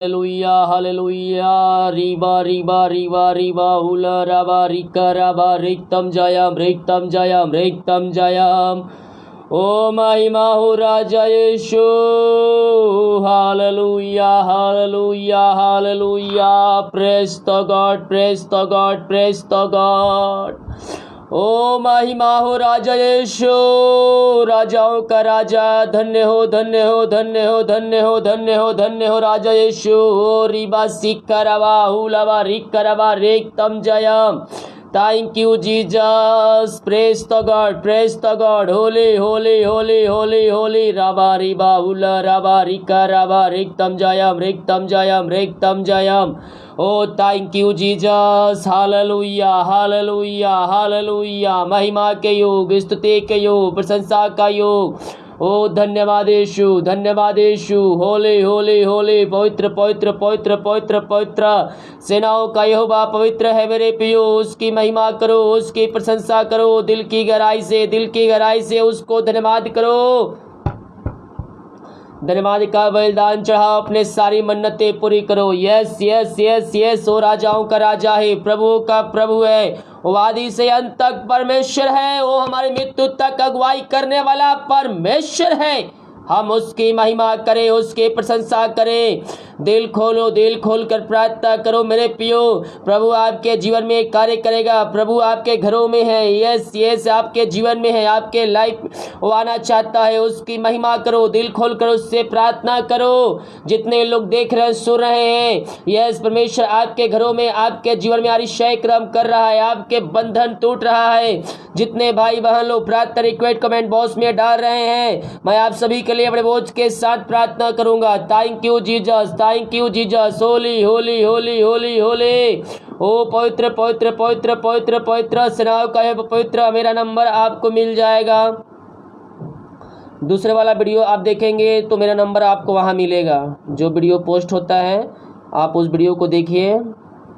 Hallelujah हालेलुया रिबा रिबा रिबा रिबा हुला रबा रिका रबा रिक्तम जयम ओ महिमा हो राजा यीशु हालेलुया हालेलुया हालेलुया praise the God praise the God praise the God ओ महिमा हो राजा यीशु राजाओं का राजा धन्य हो धन्य हो धन्य हो धन्य हो धन्य हो धन्य हो राजा यीशु ओ रिबा सिक्करवा हुलवा रिक्करवा रेक्तम जयम thank you Jesus praise the God holy holy holy holy holy रबा रिबा हुला रबा रिका रबा रिक्तम जयम ओ थैंक यू जीसस हालेलुया हालेलुया हालेलुया महिमा के योग स्तुति के योग प्रशंसा का योग ओ धन्यवाद यीशु होली होली होली पवित्र पवित्र पवित्र पवित्र पवित्र सेनाओं का यहोवा पवित्र है मेरे पियो उसकी महिमा करो उसकी प्रशंसा करो दिल की गहराई से उसको धन्यवाद करो धन्यवाद का बलिदान चढ़ाओ अपने सारी मन्नतें पूरी करो यस यस यस यस ओ राजाओं का राजा है प्रभु का प्रभु है वो आदि से अंत तक परमेश्वर है वो हमारी मृत्यु तक अगुवाई करने वाला परमेश्वर है हम उसकी महिमा करें उसकी प्रशंसा करें दिल खोल कर प्रार्थना करो मेरे पियो प्रभु आपके जीवन में कार्य करेगा प्रभु आपके घरों में है यस यस आपके जीवन में है आपके लाइफ वो आना चाहता है उसकी महिमा करो दिल खोल कर उससे प्रार्थना करो जितने लोग देख रहे हैं सुन रहे हैं यस परमेश्वर आपके घरों में आपके जीवन में अतिशय क्रम कर रहा है आपके बंधन टूट रहा है जितने भाई बहन लोग प्रार्थना रिक्वेस्ट कमेंट बॉक्स में डाल रहे हैं मैं आप सभी के लिए अपने बोझ के साथ प्रार्थना करूंगा thank you Jesus holy holy holy holy holy ओ पवित्र पवित्र पवित्र पवित्र पवित्र सेनाओं का है पवित्र मेरा नंबर आपको मिल जाएगा दूसरे वाला वीडियो आप देखेंगे तो मेरा नंबर आपको वहां मिलेगा जो वीडियो पोस्ट होता है आप उस वीडियो को देखिए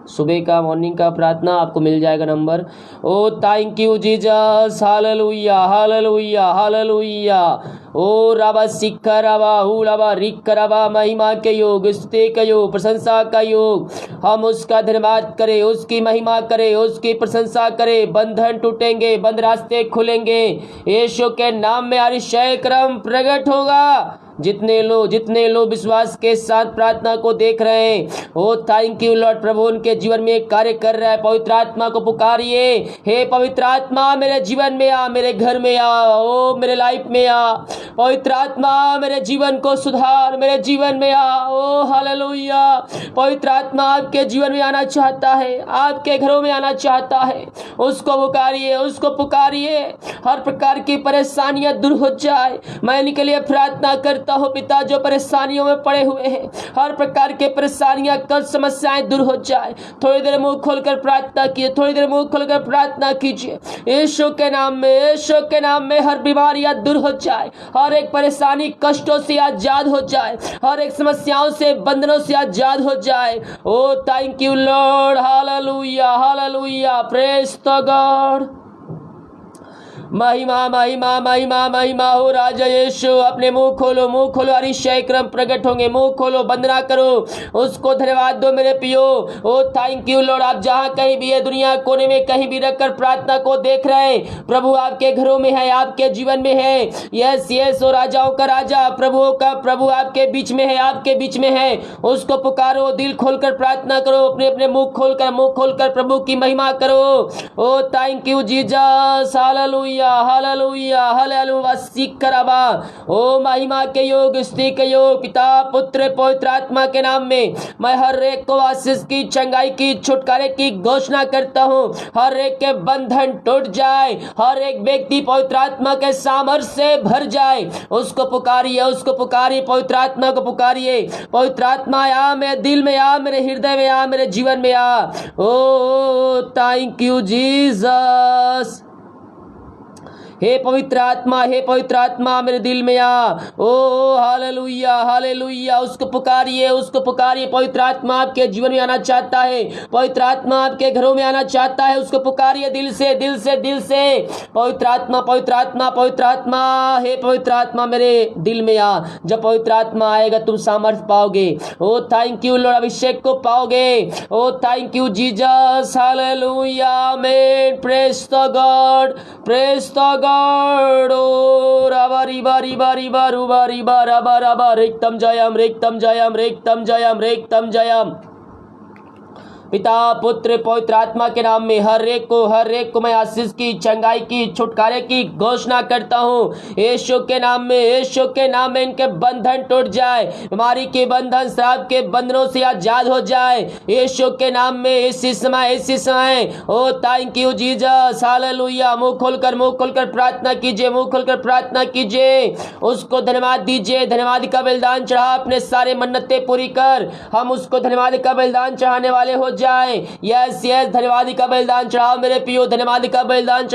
सुबह का मॉर्निंग का प्रार्थना आपको मिल जाएगा नंबर ओ थैंक यू जीसस हालेलुया हालेलुया हालेलुया ओ रबा सिक्का रबा हु रबा रिक रबा महिमा के योग स्तुति का योग प्रशंसा का योग हम उसका धन्यवाद करें उसकी महिमा करें उसकी प्रशंसा करें बंधन टूटेंगे बंद रास्ते खुलेंगे यीशु के नाम में अतिशय क्रम प्रकट होगा जितने लोग विश्वास के साथ प्रार्थना को देख रहे हैं ओ थैंक यू लॉर्ड प्रभु उनके जीवन में कार्य कर रहा है पवित्र आत्मा को पुकारिए हे पवित्र आत्मा मेरे जीवन में आ मेरे घर में आ ओ मेरे लाइफ में आ पवित्र आत्मा मेरे जीवन को सुधार मेरे जीवन में आ ओ हालेलुया पवित्र आत्मा आपके जीवन में आना चाहता है आपके घरों में आना चाहता है उसको पुकारिए हर प्रकार की परेशानियां दूर हो जाए मैं इनके लिए प्रार्थना करता हूँ पिता जो परेशानियों में पड़े हुए हैं हर प्रकार के परेशानियां कल समस्याएं दूर हो जाए थोड़ी देर मुंह खोलकर प्रार्थना कीजिए यीशु के नाम में हर बीमारियां दूर हो जाए हर एक परेशानी कष्टों से आजाद हो जाए हर एक समस्याओं से बंधनों से आजाद हो जाए ओ थैंक यू लॉर्ड हालेलुया हालेलुया प्रेज द गॉड महिमा महिमा महिमा महिमा हो राजा यीशु अपने मुंह खोलो अतिशय क्रम प्रकट होंगे मुंह खोलो वंदना करो उसको धन्यवाद दो मेरे पियो ओ थैंक यू लॉर्ड आप जहां कहीं भी है दुनिया कोने में कहीं भी रखकर प्रार्थना को देख रहे हैं प्रभु आपके घरों में है आपके जीवन में है यस यस ओ राजाओं का राजा प्रभुओं का प्रभु आपके बीच में है आपके बीच में है उसको पुकारो दिल खोलकर प्रार्थना करो अपने अपने मुंह खोलकर प्रभु की महिमा करो ओ थैंक यू जीसस हालेलुया हालेलुया हालेलुया सिक्करबा ओ महिमा के योग स्तुति के योग पिता पुत्र पवित्र आत्मा के नाम में मैं हर एक को आशीष की चंगाई की छुटकारे की घोषणा करता हूँ हर एक के बंधन टूट जाए हर एक व्यक्ति पवित्र आत्मा के सामर्थ्य से भर जाए उसको पुकारिए पवित्र आत्मा को पुकारिए पवित्र आत्मा आ मेरे दिल में आ मेरे हृदय में आ मेरे जीवन में आ ओ थैंक यू जीसस हे पवित्र आत्मा मेरे दिल में आ। ओ हालेलुया हालेलुया। उसको पुकारिए पवित्र आत्मा आपके जीवन में आना चाहता है, पवित्र आत्मा आपके घरों में आना चाहता है। उसको पुकारिए दिल से पवित्र आत्मा हे पवित्र आत्मा मेरे दिल में आ। जब पवित्र आत्मा आएगा तुम सामर्थ्य पाओगे। ओ थैंक यू लॉर्ड, अभिषेक को पाओगे। ओ थैंक यू जीसस, हालेलुया, आमेन, praise the God, praise the God. ओ रबा रिबा रिबा रिबा रुबा रिबा रबा रबा रेक्तम जयम रेक्तम जयम रेक्तम जयम रेक्तम जयम। पिता पुत्र पवित्र आत्मा के नाम में हर एक को मैं आशीष की, चंगाई की, छुटकारे की घोषणा करता हूँ। यीशु के नाम में इनके बंधन टूट जाए, बीमारी के बंधन, श्राप के बंधनों से आजाद हो जाए यीशु के नाम में। इसी समय ओ थैंक यू जीसस, हालेलुया। मुंह खोलकर प्रार्थना कीजिए, उसको धन्यवाद दीजिए। धन्यवाद का बलिदान चढ़ा, अपने सारे मन्नतें पूरी कर। हम उसको धन्यवाद का बलिदान चढ़ाने वाले हो जाए। यस धन्यवाद का बलिदान चढ़ाओ मेरे पियो, धन्यवाद का बलिदान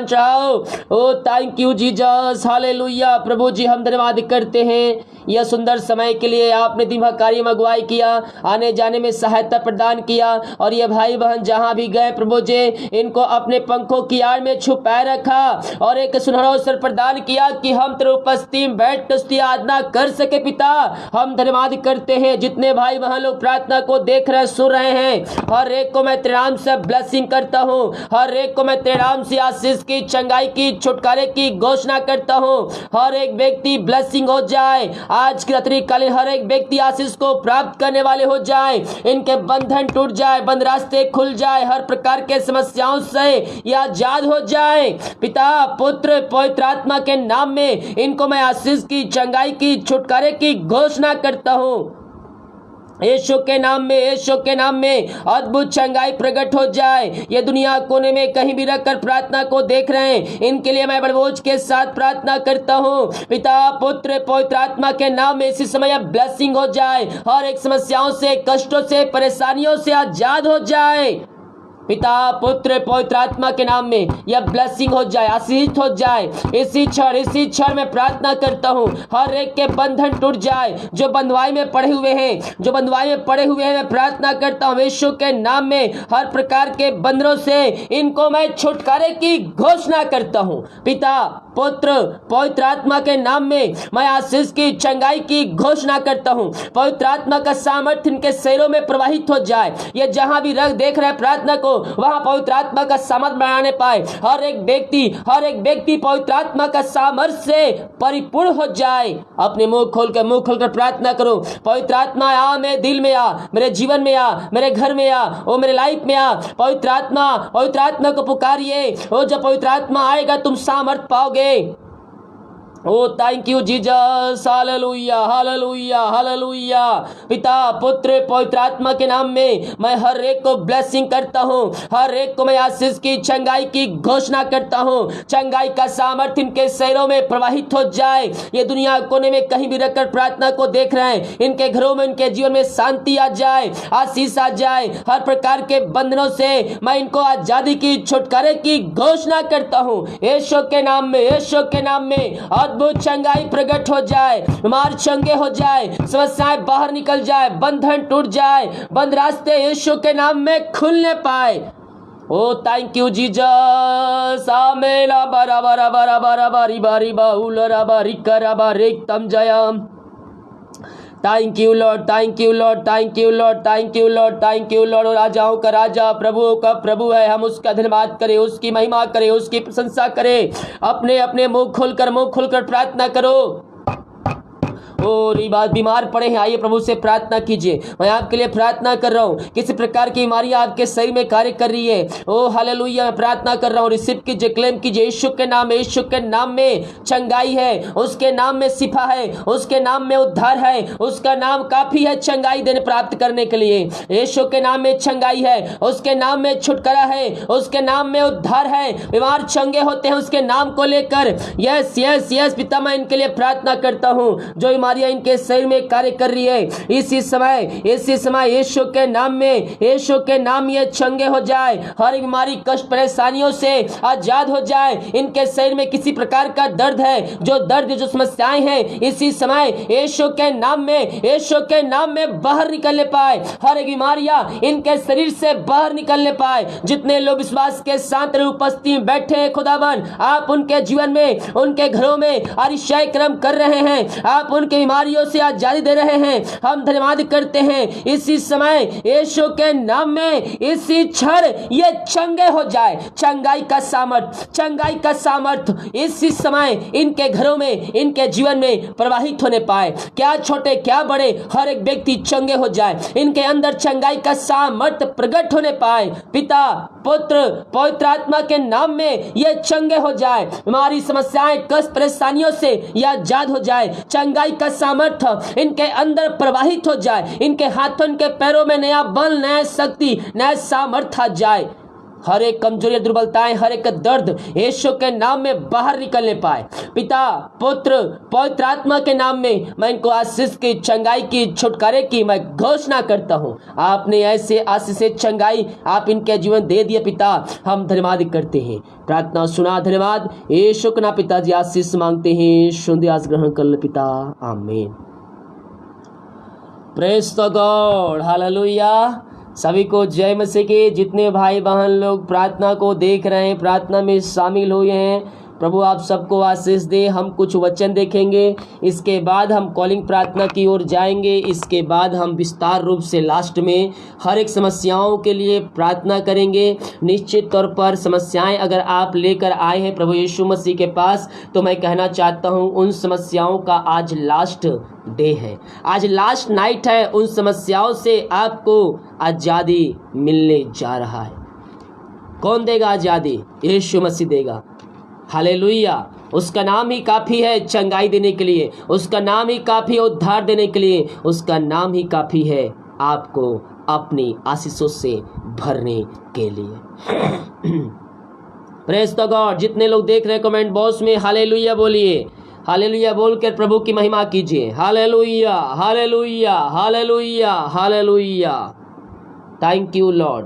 चढ़ाओ। ओ थैंक यू जीसस, हालेलुया। प्रभु जी हम धन्यवाद करते हैं यह सुंदर समय के लिए। आपने दिन भर कार्य में अगुवाई किया, आने जाने में सहायता प्रदान किया, और ये भाई बहन जहां भी गए प्रभु जी इनको अपने पंखों की आड़ में छुपाए रखा, और एक सुनहरा अवसर प्रदान किया कि हम तेरे उपस्थिति में बैठ तुझकी आराधना कर सके। पिता हम धन्यवाद करते हैं। जितने भाई बहन लोग प्रार्थना को देख रहे सुन रहे हैं, हर एक को मैं तेरे नाम से ब्लेसिंग करता हूँ, हर एक को मैं तेरे नाम से आशीष की, चंगाई की, छुटकारे की घोषणा करता हूँ। हर एक व्यक्ति ब्लेसिंग हो जाए आज की रात्रि कालीन, हर एक व्यक्ति आशीष को प्राप्त करने वाले हो जाए, इनके बंधन टूट जाए, बंद रास्ते खुल जाए, हर प्रकार के समस्याओं से ये आजाद हो जाए। पिता पुत्र पवित्र आत्मा के नाम में इनको मैं आशीष की, चंगाई की, छुटकारे की घोषणा करता हूँ। यीशु के नाम में अद्भुत चंगाई प्रकट हो जाए। ये दुनिया कोने में कहीं भी रखकर प्रार्थना को देख रहे हैं, इनके लिए मैं बड़े बोझ के साथ प्रार्थना करता हूँ। पिता पुत्र पवित्र आत्मा के नाम में इसी समय ब्लेसिंग हो जाए, हर एक समस्याओं से, कष्टों से, परेशानियों से आजाद हो जाए। पिता पुत्र पवित्र आत्मा के नाम में यह ब्लेसिंग हो जाए, आशीष हो जाए। इसी क्षण में प्रार्थना करता हूँ हर एक के बंधन टूट जाए, जो बंधुआई में पड़े हुए हैं मैं प्रार्थना करता हूँ यीशु के नाम में। हर प्रकार के बंधनों से इनको मैं छुटकारे की घोषणा करता हूँ। पिता पुत्र पवित्र आत्मा के नाम में मैं आशीष की, चंगाई की घोषणा करता हूँ। पवित्र आत्मा का सामर्थ्य इनके शरीरों में प्रवाहित हो जाए। ये जहां भी देख रहे प्रार्थना को, वहां पवित्र आत्मा का सामर्थ्य बनाने पाए। हर एक व्यक्ति पवित्र आत्मा का सामर्थ्य से परिपूर्ण हो जाए। अपने मुंह खोलकर प्रार्थना करो। पवित्र आत्मा आ, मेरे दिल में आ, मेरे जीवन में आ, मेरे घर में आ, ओ मेरे लाइफ में आ। पवित्र आत्मा को पुकारिए। ओ जब पवित्र आत्मा आएगा तुम सामर्थ्य पाओगे। ओ थैंक यू जीसस, हालेलुया हालेलुया हालेलुया। पिता पुत्र पवित्र आत्मा के नाम में मैं हर एक को ब्लेसिंग करता हूँ, हर एक को मैं आशीष की, चंगाई की घोषणा करता हूँ। चंगाई का सामर्थ्य इनके शरीरों में प्रवाहित हो जाए। ये दुनिया कोने में कहीं भी रखकर प्रार्थना को देख रहे हैं, इनके घरों में, इनके जीवन में शांति आ जाए, आशीष आ जाए। हर प्रकार के बंधनों से मैं इनको आजादी की, छुटकारे की घोषणा करता हूँ यीशु के नाम में। अद्भुत चंगाई प्रकट हो जाए, बीमार चंगे हो जाए, समस्याएं बाहर निकल जाए, बंधन टूट जाए, बंद रास्ते यीशु के नाम में खुलने पाए। ओ थैंक यू जीसस, आमेन। बरा बरा बरा बरा बारी बारी बाउलरा बारी करा बारी तम जयम। Thank you Lord, thank you Lord, thank you Lord, thank you Lord, thank you Lord. राजाओं का राजा, प्रभुओं का प्रभु है। हम उसका धन्यवाद करें, उसकी महिमा करें, उसकी प्रशंसा करें। अपने अपने मुंह खोलकर प्रार्थना करो। और ये बात बीमार पड़े हैं, आइए प्रभु से प्रार्थना कीजिए। मैं आपके लिए प्रार्थना कर रहा हूँ। किसी प्रकार की बीमारी आपके शरीर में कार्य कर रही है, ओ हालेलुया, मैं प्रार्थना कर रहा हूँ। रिसीव कीजिए, क्लेम कीजिए। यीशु के नाम में चंगाई है, उसके नाम में शिफा है, उसके नाम में उद्धार है। उसका नाम काफी है चंगाई देने प्राप्त करने के लिए। यीशु के नाम में चंगाई है, उसके नाम में छुटकारा है, उसके नाम में उद्धार है। बीमार चंगे होते हैं उसके नाम को लेकर। यस यस यस पिता, मैं इनके लिए प्रार्थना करता हूँ। जो बीमारी बीमारियां इनके शरीर में कार्य कर रही है, इसी समय यीशु के नाम में, यीशु के नाम ये चंगे हो जाए, हर एक बीमारी कष्ट परेशानियों से आजाद हो जाए। इनके शरीर में किसी प्रकार का दर्द है, जो समस्याएं हैं, इसी समय यीशु के नाम में बाहर निकलने पाए, हर एक बीमारियां इनके शरीर से बाहर निकलने पाए। जितने लोग विश्वास के साथ उपस्थिति में बैठे हैं खुदावन, आप उनके जीवन में, उनके घरों में अतिशय कर्म कर रहे हैं, आप उनके बीमारियों से आजादी दे रहे हैं। हम धन्यवाद करते हैं इसी समय यीशु के नाम में, इसी क्षण ये चंगे हो जाए। चंगाई का सामर्थ इसी समय इनके घरों में, इनके जीवन में प्रवाहित होने पाए। क्या छोटे क्या बड़े, हर एक व्यक्ति चंगे हो जाए, इनके अंदर चंगाई का सामर्थ प्रकट होने पाए। पिता, पुत्र, पवित्र आत्मा के नाम में ये चंगे हो जाए। हमारी समस्याएं, कष्ट, परेशानियों से यह आजाद हो जाए। चंगाई का सामर्थ्य इनके अंदर प्रवाहित हो जाए, इनके हाथों, इनके पैरों में नया बल, नया शक्ति, नया सामर्थ्य आ जाए। हर एक कमजोरी, दुर्बलताएं, हर एक दर्द यीशु के नाम में बाहर निकलने पाए। पिता, पुत्र, पवित्र आत्मा के नाम में मैं इनको आशीष की, चंगाई की, छुटकारे की मैं घोषणा करता हूं। आपने ऐसे आशीष से चंगाई आप इनके जीवन दे दिए पिता, हम धन्यवाद करते हैं। प्रार्थना सुना, धन्यवाद। यीशु के नाम पिताजी आशीष मांगते हैं, सुंदर आशीष ग्रहण कर ले पिता, आमीन। Praise the God, hallelujah. सभी को जय मसीह के। जितने भाई बहन लोग प्रार्थना को देख रहे हैं, प्रार्थना में शामिल हुए हैं, प्रभु आप सबको आशीष दे। हम कुछ वचन देखेंगे, इसके बाद हम कॉलिंग प्रार्थना की ओर जाएंगे। इसके बाद हम विस्तार रूप से लास्ट में हर एक समस्याओं के लिए प्रार्थना करेंगे। निश्चित तौर पर समस्याएं अगर आप लेकर आए हैं प्रभु यीशु मसीह के पास, तो मैं कहना चाहता हूं उन समस्याओं का आज लास्ट डे है, आज लास्ट नाइट है। उन समस्याओं से आपको आज़ादी मिलने जा रहा है। कौन देगा आज़ादी? यीशु मसीह देगा। हालेलुया। उसका नाम ही काफ़ी है चंगाई देने के लिए, उसका नाम ही काफ़ी है उद्धार देने के लिए, उसका नाम ही काफ़ी है आपको अपनी आशीषों से भरने के लिए। Praise the God. जितने लोग देख रहे हैं कमेंट बॉक्स में हालेलुया बोलिए, हालेलुया बोलकर प्रभु की महिमा कीजिए। Hallelujah, hallelujah, hallelujah, hallelujah. Thank you Lord.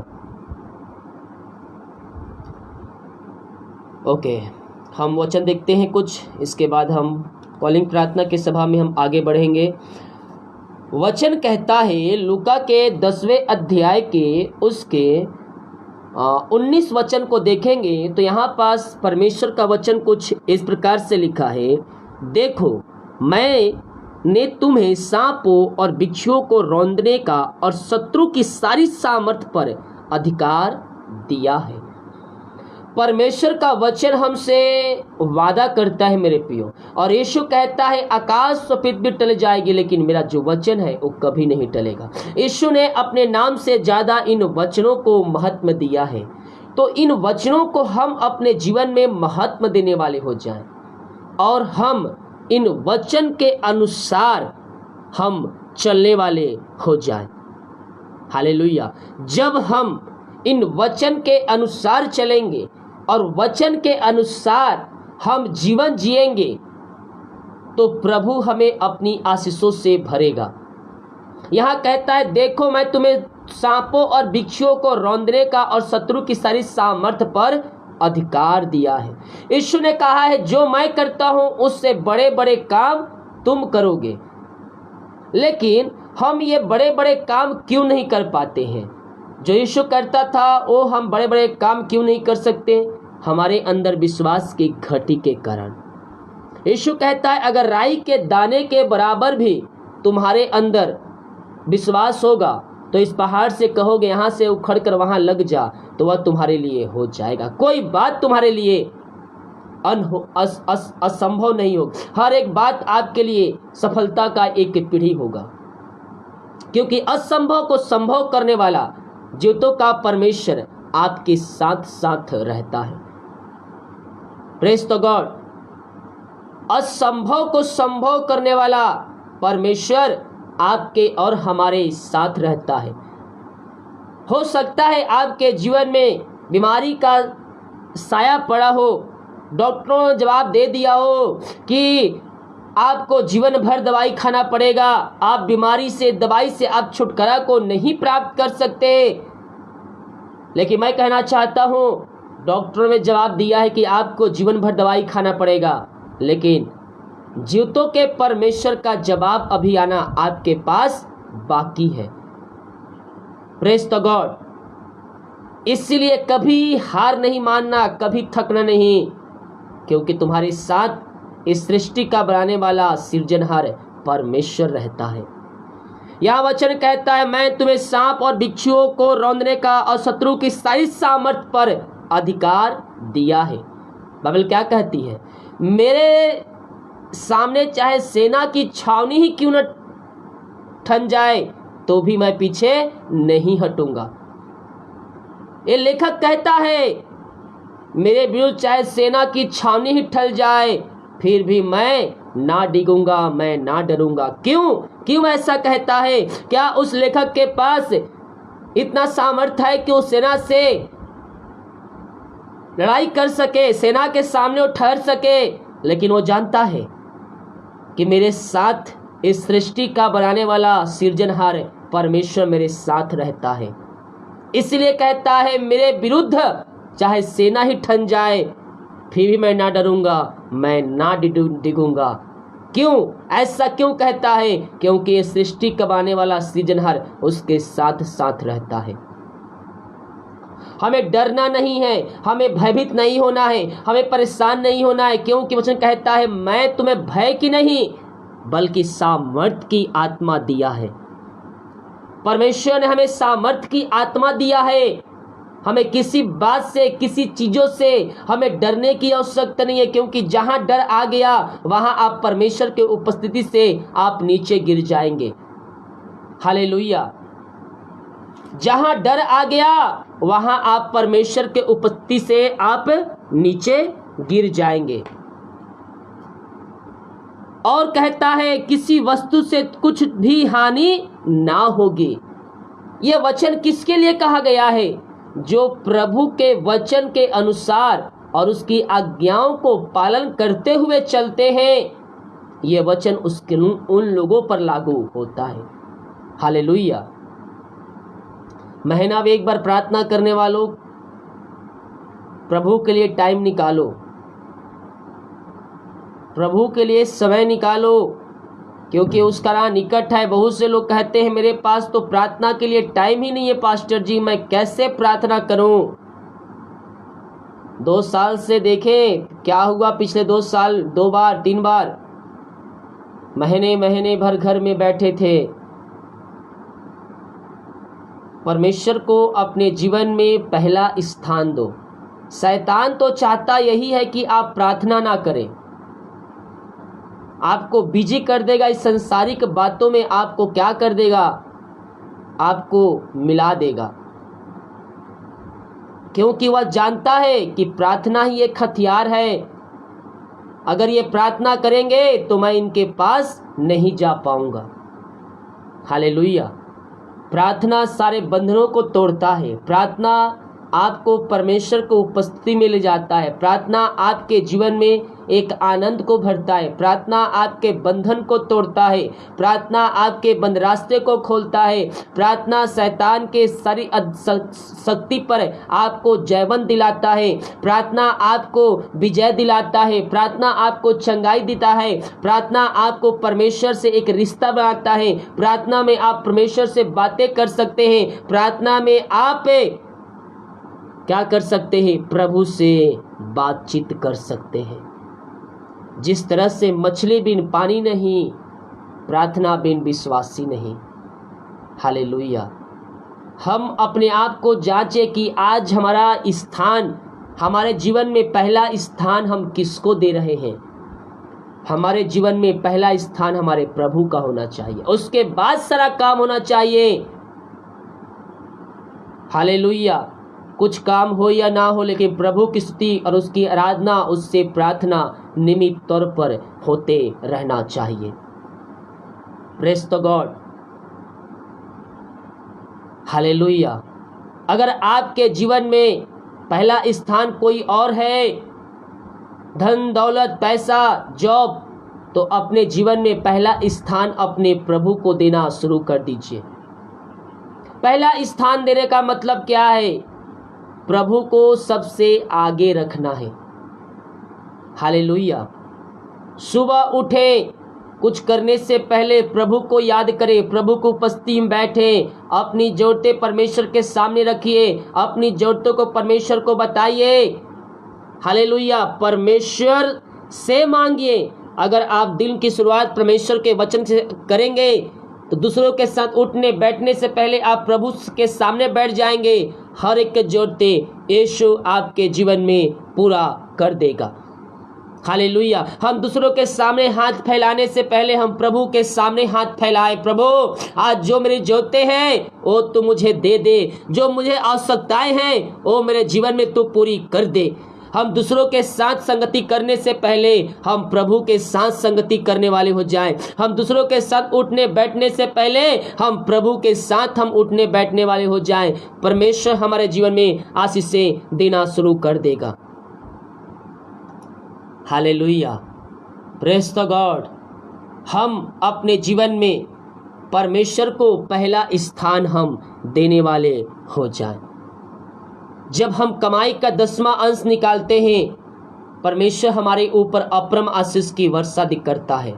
Okay, हम वचन देखते हैं कुछ, इसके बाद हम कॉलिंग प्रार्थना के सभा में हम आगे बढ़ेंगे। वचन कहता है लूका के 10वें अध्याय के उसके 19 वचन को देखेंगे तो यहाँ पास परमेश्वर का वचन कुछ इस प्रकार से लिखा है, देखो मैंने तुम्हें सांपों और बिच्छुओं को रौंदने का और शत्रु की सारी सामर्थ पर अधिकार दिया है। परमेश्वर का वचन हमसे वादा करता है मेरे प्रियो, और यीशु कहता है आकाश और पृथ्वी टल जाएगी लेकिन मेरा जो वचन है वो कभी नहीं टलेगा। यीशु ने अपने नाम से ज़्यादा इन वचनों को महत्व दिया है, तो इन वचनों को हम अपने जीवन में महत्व देने वाले हो जाएं और हम इन वचन के अनुसार हम चलने वाले हो जाएं। हालेलुया। जब हम इन वचन के अनुसार चलेंगे और वचन के अनुसार हम जीवन जिएंगे तो प्रभु हमें अपनी आशीषों से भरेगा। यहाँ कहता है देखो मैं तुम्हें सांपों और बिच्छुओं को रौंदने का और शत्रु की सारी सामर्थ पर अधिकार दिया है। यीशु ने कहा है जो मैं करता हूँ उससे बड़े बड़े काम तुम करोगे, लेकिन हम ये बड़े बड़े काम क्यों नहीं कर पाते हैं? जो यीशु करता था वो हम बड़े बड़े काम क्यों नहीं कर सकते? हमारे अंदर विश्वास की घटी के कारण। यीशु कहता है अगर राई के दाने के बराबर भी तुम्हारे अंदर विश्वास होगा तो इस पहाड़ से कहोगे यहाँ से उखड़ कर वहाँ लग जा, तो वह तुम्हारे लिए हो जाएगा। कोई बात तुम्हारे लिए असंभव नहीं होगी। हर एक बात आपके लिए सफलता का एक पीढ़ी होगा, क्योंकि असंभव को संभव करने वाला जीवतों का परमेश्वर आपके साथ साथ रहता है। Praise the God. असंभव को संभव करने वाला परमेश्वर आपके और हमारे साथ रहता है। हो सकता है आपके जीवन में बीमारी का साया पड़ा हो, डॉक्टरों ने जवाब दे दिया हो कि आपको जीवन भर दवाई खाना पड़ेगा। आप बीमारी से, दवाई से आप छुटकारा को नहीं प्राप्त कर सकते। लेकिन मैं कहना चाहता हूँ, डॉक्टरों ने जवाब दिया है कि आपको जीवन भर दवाई खाना पड़ेगा, लेकिन जीवितों के परमेश्वर का जवाब अभी आना आपके पास बाकी है। Praise the God. इसलिए कभी हार नहीं मानना, कभी थकना नहीं, क्योंकि तुम्हारे साथ इस सृष्टि का बनाने वाला सृजनहार परमेश्वर रहता है। यह वचन कहता है, मैं तुम्हें सांप और बिच्छुओं को रौंदने का और शत्रु की सारी सामर्थ पर अधिकार दिया है। बाइबल क्या कहती है? मेरे सामने चाहे सेना की छावनी ही क्यों न ठन जाए तो भी मैं पीछे नहीं हटूंगा। ये लेखक कहता है, मेरे विरुद्ध चाहे सेना की छावनी ही ठल जाए फिर भी मैं ना डिगूंगा, मैं ना डरूंगा। क्यों ऐसा कहता है? क्या उस लेखक के पास इतना सामर्थ्य है कि उस सेना से लड़ाई कर सके, सेना के सामने वो ठहर सके? लेकिन वो जानता है कि मेरे साथ इस सृष्टि का बनाने वाला सृजनहार परमेश्वर मेरे साथ रहता है। इसलिए कहता है, मेरे विरुद्ध चाहे सेना ही ठन जाए फिर भी मैं ना डरूंगा, मैं ना डिगूंगा। ऐसा क्यों कहता है? क्योंकि ये सृष्टि कबाने वाला सृजनहार उसके साथ साथ रहता है। हमें डरना नहीं है, हमें भयभीत नहीं होना है, हमें परेशान नहीं होना है, क्योंकि वचन कहता है, मैं तुम्हें भय की नहीं बल्कि सामर्थ्य की आत्मा दिया है। परमेश्वर ने हमें सामर्थ्य की आत्मा दिया है। हमें किसी बात से, किसी चीजों से हमें डरने की आवश्यकता नहीं है, क्योंकि जहां डर आ गया वहां आप परमेश्वर के उपस्थिति से आप नीचे गिर जाएंगे। हालेलुया। जहां डर आ गया वहां आप परमेश्वर के उपस्थिति से आप नीचे गिर जाएंगे। और कहता है, किसी वस्तु से कुछ भी हानि ना होगी। यह वचन किसके लिए कहा गया है? जो प्रभु के वचन के अनुसार और उसकी आज्ञाओं को पालन करते हुए चलते हैं। यह वचन उन लोगों पर लागू होता है। हालेलुया। महीना में एक बार प्रार्थना करने वालों, प्रभु के लिए टाइम निकालो, प्रभु के लिए समय निकालो, क्योंकि उसका राह निकट है। बहुत से लोग कहते हैं, मेरे पास तो प्रार्थना के लिए टाइम ही नहीं है पास्टर जी, मैं कैसे प्रार्थना करूं? 2 साल से देखें क्या हुआ। पिछले 2 साल 2 बार 3 बार महीने भर घर में बैठे थे। परमेश्वर को अपने जीवन में पहला स्थान दो। शैतान तो चाहता यही है कि आप प्रार्थना ना करें, आपको बिजी कर देगा इस संसारिक बातों में। आपको क्या कर देगा? आपको मिला देगा, क्योंकि वह जानता है कि प्रार्थना ही एक हथियार है। अगर ये प्रार्थना करेंगे तो मैं इनके पास नहीं जा पाऊंगा। हालेलुया। प्रार्थना सारे बंधनों को तोड़ता है। प्रार्थना आपको परमेश्वर को उपस्थिति में ले जाता है। प्रार्थना आपके जीवन में एक आनंद को भरता है। प्रार्थना आपके बंधन को तोड़ता है। प्रार्थना आपके बंद रास्ते को खोलता है। प्रार्थना शैतान के सारी शक्ति पर आपको जयवंत दिलाता है। प्रार्थना आपको विजय दिलाता है। प्रार्थना आपको चंगाई देता है। प्रार्थना आपको परमेश्वर से एक रिश्ता बनाता है। प्रार्थना में आप परमेश्वर से बातें कर सकते हैं। प्रार्थना में आप क्या कर सकते हैं? प्रभु से बातचीत कर सकते हैं। जिस तरह से मछली बिन पानी नहीं, प्रार्थना बिन विश्वासी नहीं। हालेलुया। हम अपने आप को जांचें कि आज हमारा स्थान, हमारे जीवन में पहला स्थान हम किसको दे रहे हैं। हमारे जीवन में पहला स्थान हमारे प्रभु का होना चाहिए, उसके बाद सारा काम होना चाहिए। हालेलुया। कुछ काम हो या ना हो, लेकिन प्रभु की स्तुति और उसकी आराधना, उससे प्रार्थना नियमित तौर पर होते रहना चाहिए। Praise the God. हालेलुया। अगर आपके जीवन में पहला स्थान कोई और है, धन दौलत पैसा जॉब, तो अपने जीवन में पहला स्थान अपने प्रभु को देना शुरू कर दीजिए। पहला स्थान देने का मतलब क्या है? प्रभु को सबसे आगे रखना है। हालेलुया। सुबह उठे, कुछ करने से पहले प्रभु को याद करें, प्रभु को उपस्थिति में बैठे, अपनी जरूरतें परमेश्वर के सामने रखिए, अपनी जरूरतों को परमेश्वर को बताइए। हालेलुया। परमेश्वर से मांगिए। अगर आप दिन की शुरुआत परमेश्वर के वचन से करेंगे तो दूसरों के साथ उठने बैठने से पहले आप प्रभु के सामने बैठ जाएंगे। हर एक की जरूरतें यीशु आपके जीवन में पूरा कर देगा। हालेलुया। हम दूसरों के सामने हाथ फैलाने से पहले हम प्रभु के सामने हाथ फैलाए। प्रभु, आज जो मेरी जरूरतें हैं वो तू मुझे दे दे, जो मुझे आवश्यकताएं हैं वो मेरे जीवन में तू पूरी कर दे। हम दूसरों के साथ संगति करने से पहले हम प्रभु के साथ संगति करने वाले हो जाएं। हम दूसरों के साथ उठने बैठने से पहले हम प्रभु के साथ हम उठने बैठने वाले हो जाएं। परमेश्वर हमारे जीवन में आशीषें देना शुरू कर देगा। हालेलुया। Praise the God. हम अपने जीवन में परमेश्वर को पहला स्थान हम देने वाले हो जाएं। जब हम कमाई का 10वां अंश निकालते हैं, परमेश्वर हमारे ऊपर अपरम आशीष की वर्षा करता है।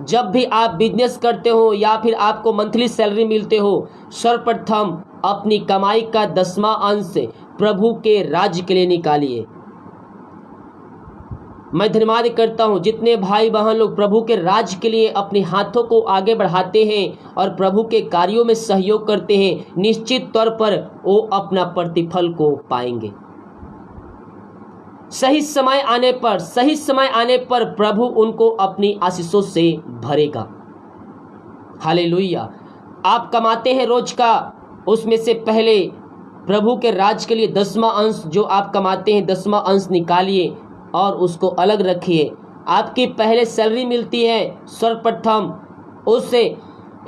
जब भी आप बिजनेस करते हो या फिर आपको मंथली सैलरी मिलते हो, सर्वप्रथम अपनी कमाई का 10वां अंश प्रभु के राज्य के लिए निकालिए। मैं धन्यवाद करता हूँ जितने भाई बहन लोग प्रभु के राज्य के लिए अपने हाथों को आगे बढ़ाते हैं और प्रभु के कार्यों में सहयोग करते हैं, निश्चित तौर पर वो अपना प्रतिफल को पाएंगे। सही समय आने पर प्रभु उनको अपनी आशीषों से भरेगा। हालेलुया। आप कमाते हैं रोज का, उसमें से पहले प्रभु के राज्य के लिए 10वां अंश जो आप कमाते हैं 10वां अंश निकालिए और उसको अलग रखिए। आपकी पहले सैलरी मिलती है, सर्वप्रथम उससे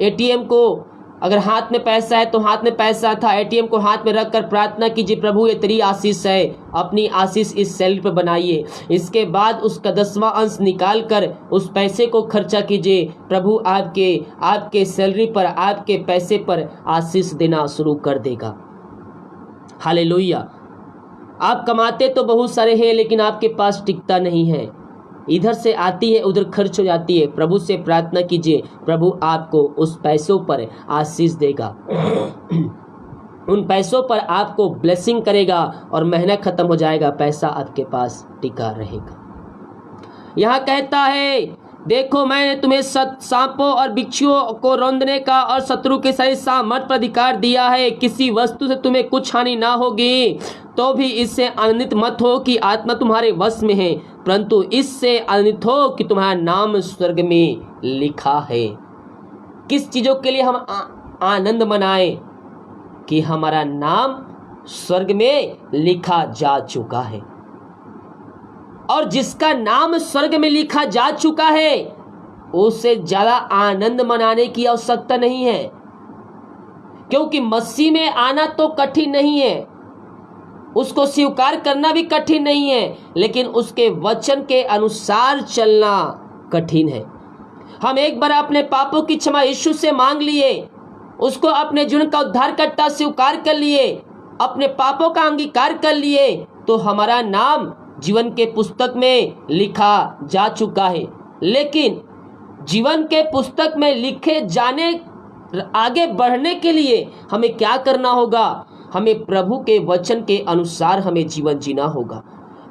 एटीएम को, अगर हाथ में पैसा है तो हाथ में पैसा था, एटीएम को हाथ में रखकर प्रार्थना कीजिए, प्रभु ये तेरी आशीष है, अपनी आशीष इस सैलरी पर बनाइए। इसके बाद उसका 10वां अंश निकाल कर उस पैसे को खर्चा कीजिए। प्रभु आपके सैलरी पर, आपके पैसे पर आशीष देना शुरू कर देगा। हालेलुया। आप कमाते तो बहुत सारे हैं लेकिन आपके पास टिकता नहीं है, इधर से आती है उधर खर्च हो जाती है। प्रभु से प्रार्थना कीजिए, प्रभु आपको उस पैसों पर आशीष देगा। उन पैसों पर आपको ब्लेसिंग करेगा और महीना खत्म हो जाएगा, पैसा आपके पास टिका रहेगा। यहाँ कहता है, देखो मैंने तुम्हें सांपों और बिच्छुओं को रौंदने का और शत्रु के सही सामर्थ पर अधिकार दिया है। किसी वस्तु से तुम्हें कुछ हानि ना होगी, तो भी इससे आनंदित मत हो कि आत्मा तुम्हारे वश में है, परंतु इससे आनंदित हो कि तुम्हारा नाम स्वर्ग में लिखा है। किस चीजों के लिए हम आनंद मनाएं? कि हमारा नाम स्वर्ग में लिखा जा चुका है। और जिसका नाम स्वर्ग में लिखा जा चुका है उससे ज्यादा आनंद मनाने की आवश्यकता नहीं है, क्योंकि मसीह में आना तो कठिन नहीं है, उसको स्वीकार करना भी कठिन नहीं है, लेकिन उसके वचन के अनुसार चलना कठिन है। हम एक बार अपने पापों की क्षमा यीशु से मांग लिए, उसको अपने जीवन का उद्धारकर्ता स्वीकार कर लिए, अपने पापों का अंगीकार कर लिए, तो हमारा नाम जीवन के पुस्तक में लिखा जा चुका है। लेकिन जीवन के पुस्तक में लिखे जाने आगे बढ़ने के लिए हमें क्या करना होगा? हमें प्रभु के वचन के अनुसार हमें जीवन जीना होगा।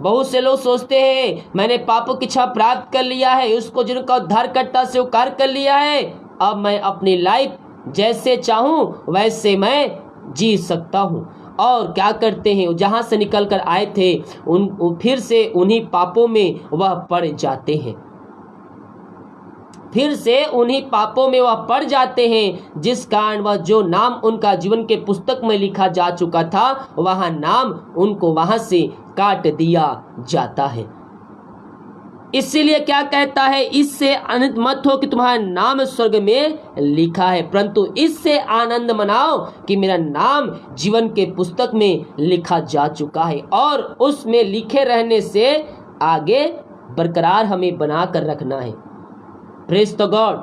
बहुत से लोग सोचते हैं मैंने पापों की क्षमा प्राप्त कर लिया है, उसको जीवन का उद्धारकर्ता स्वीकार कर लिया है, अब मैं अपनी लाइफ जैसे चाहूं वैसे मैं जी सकता हूं। और क्या करते हैं, जहां से निकल कर आए थे फिर से उन्हीं पापों में वह पड़ जाते हैं, फिर से उन्हीं पापों में वह पड़ जाते हैं, जिस कारण वह जो नाम उनका जीवन के पुस्तक में लिखा जा चुका था वह नाम उनको वहां से काट दिया जाता है। इसीलिए क्या कहता है, इससे आनंद मत हो कि तुम्हारा नाम स्वर्ग में लिखा है, परंतु इससे आनंद मनाओ कि मेरा नाम जीवन के पुस्तक में लिखा जा चुका है। और उसमें लिखे रहने से आगे बरकरार हमें बना कर रखना है। Praise the God,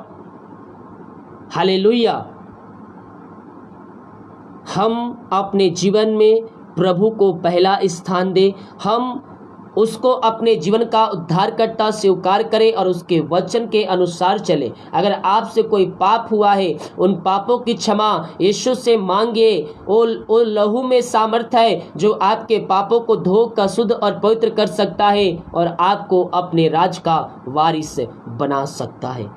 hallelujah. हम अपने जीवन में प्रभु को पहला स्थान दें, हम उसको अपने जीवन का उद्धारकर्ता स्वीकार करें और उसके वचन के अनुसार चलें। अगर आपसे कोई पाप हुआ है, उन पापों की क्षमा यीशु से मांगे। वो लहू में सामर्थ्य है जो आपके पापों को धोकर शुद्ध और पवित्र कर सकता है और आपको अपने राज का वारिस बना सकता है।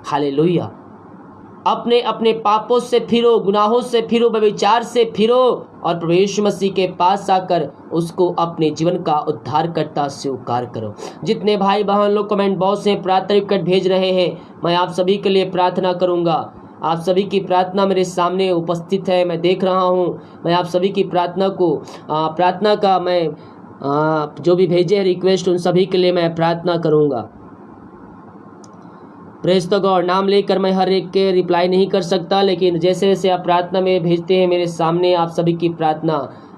हालेलुया। अपने अपने पापों से फिरो, गुनाहों से फिरो, व्यभिचार से फिरो और प्रभु यीशु मसीह के पास आकर उसको अपने जीवन का उद्धारकर्ता स्वीकार करो। जितने भाई बहन लोग कमेंट बॉक्स में प्रार्थना रिक्वेस्ट भेज रहे हैं, मैं आप सभी के लिए प्रार्थना करूंगा। आप सभी की प्रार्थना मेरे सामने उपस्थित है, मैं देख रहा हूं। मैं आप सभी की प्रार्थना का मैं जो भी भेजे रिक्वेस्ट उन सभी के लिए मैं प्रार्थना करूंगा। Praise the God. नाम लेकर मैं हर एक के रिप्लाई नहीं कर सकता, लेकिन जैसे जैसे आप प्रार्थना में भेजते हैं मेरे सामने आप सभी की प्रार्थना